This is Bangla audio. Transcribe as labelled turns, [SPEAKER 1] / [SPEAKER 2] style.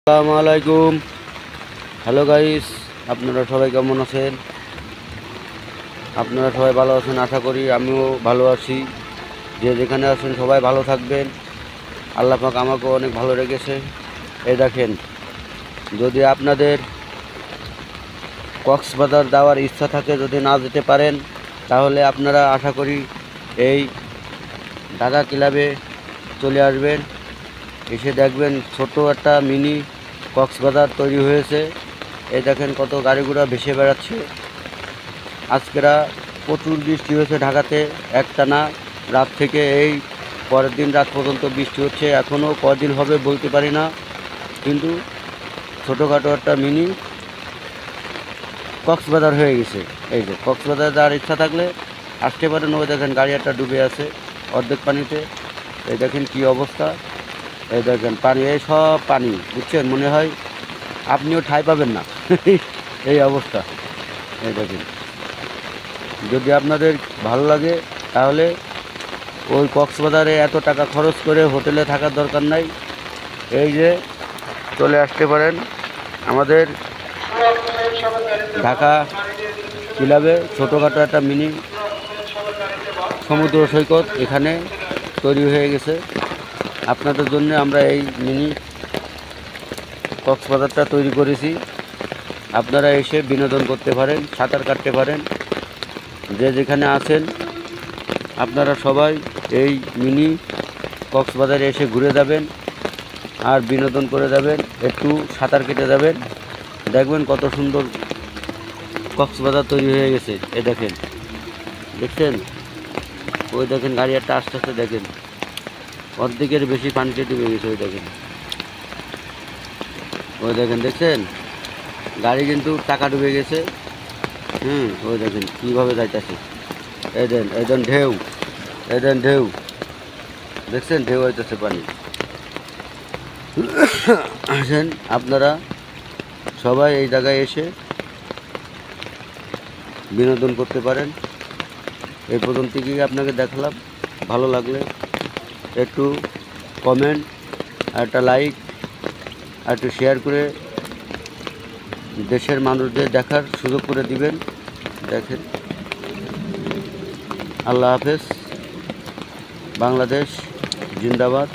[SPEAKER 1] আসসালামু আলাইকুম। হ্যালো গাইস, আপনারা সবাই কেমন আছেন? আপনারা সবাই ভালো আছেন আশা করি। আমিও ভালো আছি। যে যেখানে আছেন সবাই ভালো থাকবেন। আল্লাহ পাক আমাকেও অনেক ভালো রেখেছে। এই দেখেন, যদি আপনাদের কক্সবাজার যাওয়ার ইচ্ছা থাকে, যদি না যেতে পারেন, তাহলে আপনারা আশা করি এই ঢাকা ক্লাবে চলে আসবেন। এসে দেখবেন ছোট একটা মিনি কক্সবাজার তৈরি হয়েছে। এই দেখেন কত গাড়ি ঘোড়া ভেসে বেড়াচ্ছে। আজকেরা প্রচুর বৃষ্টি হয়েছে ঢাকাতে, একটানা রাত থেকে এই পরের দিন রাত পর্যন্ত বৃষ্টি হচ্ছে। এখনও কদিন হবে বলতে পারি না, কিন্তু ছোটোখাটো একটা মিনি কক্সবাজার হয়ে গেছে। এই যে কক্সবাজার যাওয়ার ইচ্ছা থাকলে আসতে পারেন। ওই দেখেন গাড়ি একটা ডুবে আছে অর্ধেক পানিতে। এই দেখেন কি অবস্থা। এই দেখেন পানি, এই সব পানি, বুঝছেন? মনে হয় আপনিও ঠাঁই পাবেন না এই অবস্থা। এই দেখেন, যদি আপনাদের ভালো লাগে তাহলে ওই কক্সবাজারে এত টাকা খরচ করে হোটেলে থাকার দরকার নাই। এই যে চলে আসতে পারেন আমাদের ঢাকা ক্লাবে। ছোটোখাটো একটা মিনি সমুদ্র সৈকত এখানে তৈরি হয়ে গেছে আপনাদের জন্য। আমরা এই মিনি কক্সবাজারটা তৈরি করেছি। আপনারা এসে বিনোদন করতে পারেন, সাঁতার কাটতে পারেন। যে যেখানে আছেন আপনারা সবাই এই মিনি কক্সবাজারে এসে ঘুরে যাবেন আর বিনোদন করে যাবেন, একটু সাঁতার কেটে যাবেন। দেখবেন কত সুন্দর কক্সবাজার তৈরি হয়ে গেছে। এ দেখেন, দেখছেন? ওই দেখেন গাড়ি একটা আস্তে আস্তে, দেখেন অর্ধেকের বেশি পানিতে ডুবে গেছে। ওই দেখেন, ওই দেখেন, দেখছেন? গাড়ি কিন্তু টাকা ডুবে গেছে। ওই দেখেন কীভাবে যাইতেছে। এই দেন, এই দেন ঢেউ, এই দেন ঢেউ, দেখছেন? ঢেউ হইতেছে পানি। আসেন আপনারা সবাই এই জায়গায় এসে বিনোদন করতে পারেন। এই পর্যন্ত কি আপনাকে দেখালাম। ভালো লাগলে একটু কমেন্ট আর একটা লাইক আর একটু শেয়ার করে দেশের মানুষদের দেখার সুযোগ করে দিবেন। দেখেন, আল্লাহ হাফেজ। বাংলাদেশ জিন্দাবাদ।